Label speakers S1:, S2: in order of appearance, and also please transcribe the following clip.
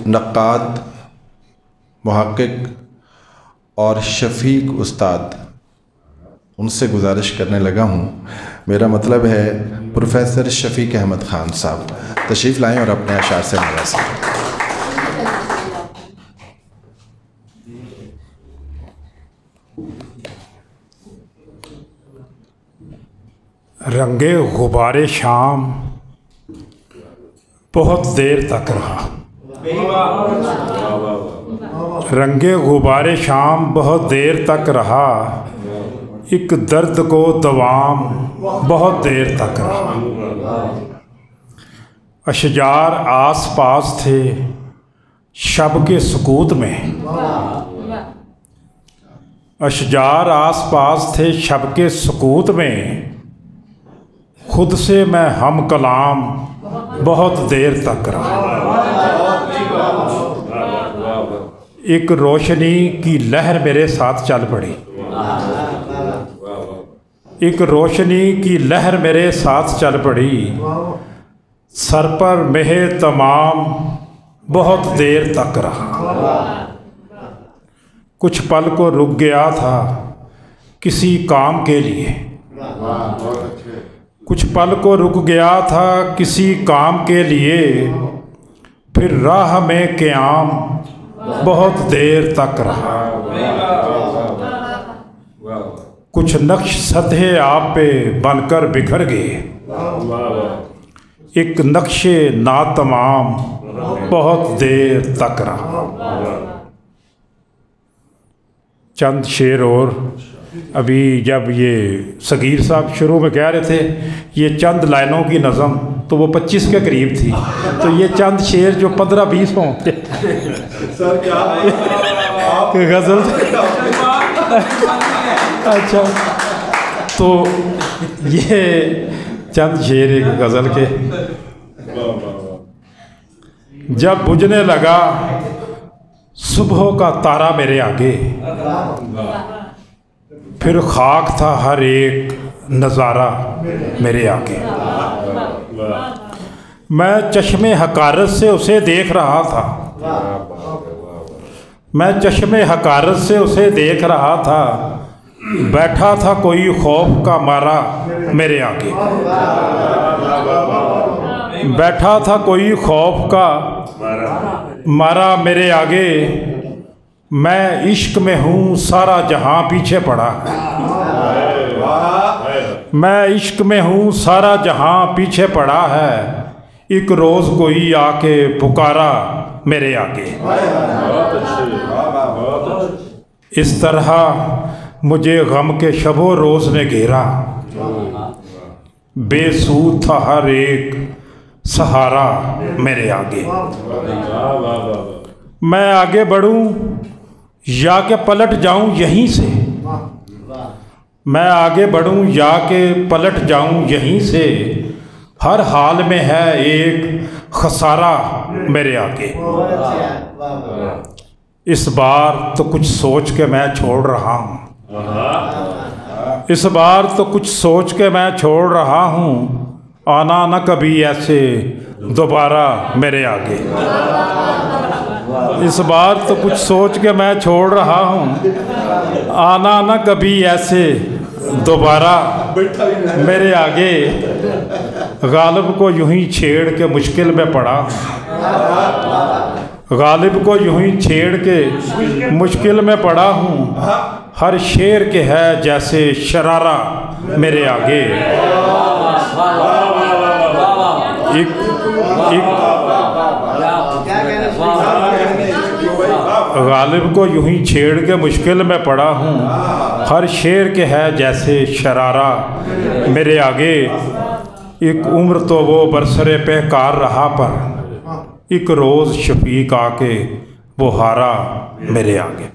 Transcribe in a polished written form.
S1: नक्काद, मुहक्किक और शफीक उस्ताद, उनसे गुजारिश करने लगा हूँ। मेरा मतलब है प्रोफेसर शफीक अहमद ख़ान साहब तशरीफ़ लाएँ और अपने अशार से नवाज़ें।
S2: रंगे गुबारे शाम बहुत देर तक रहा। रंगे गुबारे शाम बहुत देर तक रहा, एक दर्द को दवाम बहुत देर तक रहा। अशजार आस पास थे शब के सुकूत में, अशजार आस पास थे शब के सुकूत में, खुद से मैं हम कलाम बहुत देर तक रहा। एक रोशनी की लहर मेरे साथ चल पड़ी, एक रोशनी की लहर मेरे साथ चल पड़ी, सर पर मेहे तमाम बहुत देर तक रहा। कुछ पल को रुक गया था किसी काम के लिए, कुछ पल को रुक गया था किसी काम के लिए, फिर राह में क़याम बहुत देर तक रहा। कुछ नक्श सतहे आप पे बनकर बिखर गए, एक नक्शे नातमाम बहुत देर तक रहा। चंद शेर और अभी जब ये सगीर साहब शुरू में कह रहे थे ये चंद लाइनों की नज़म, तो वो 25 के करीब थी, तो ये चंद शेर जो 15-20 हों गज़ल। अच्छा, तो ये चंद शेर एक गज़ल के। जब बुझने लगा सुबह का तारा मेरे आगे, फिर खाक था हर एक नज़ारा मेरे आगे। मैं चश्मे हकारत से उसे देख रहा था, मैं चश्मे हकारत से उसे देख रहा था, बैठा था कोई खौफ का मारा मेरे आगे, बैठा था कोई खौफ का मारा मेरे आगे। मैं इश्क में हूँ सारा जहां पीछे पड़ा है, मैं इश्क में हूँ सारा जहां पीछे पड़ा है, एक रोज़ कोई आके पुकारा मेरे आगे। इस तरह मुझे गम के शबो रोज़ ने घेरा, बेसूद था हर एक सहारा मेरे आगे। मैं आगे बढ़ूं या के पलट जाऊं यहीं से, मैं आगे बढ़ूं या के पलट जाऊं यहीं से, हर हाल में है एक खसारा मेरे आगे। इस बार तो कुछ सोच के मैं छोड़ रहा हूँ, इस बार तो कुछ सोच के मैं छोड़ रहा हूँ, आना न कभी ऐसे दोबारा मेरे आगे। इस बार तो कुछ सोच के मैं छोड़ रहा हूँ, आना न कभी ऐसे दोबारा मेरे आगे। गालिब को यूं ही छेड़ के मुश्किल में पड़ा, गालिब को यूं ही छेड़ के मुश्किल में पड़ा हूँ, हर शेर के है जैसे शरारा मेरे आगे। गालिब को यूं ही छेड़ के मुश्किल में पड़ा हूँ, हर शेर के है जैसे शरारा मेरे आगे। एक उम्र तो वो बरसरे पे कार रहा, पर एक रोज़ शफीक आके वो हारा मेरे आगे।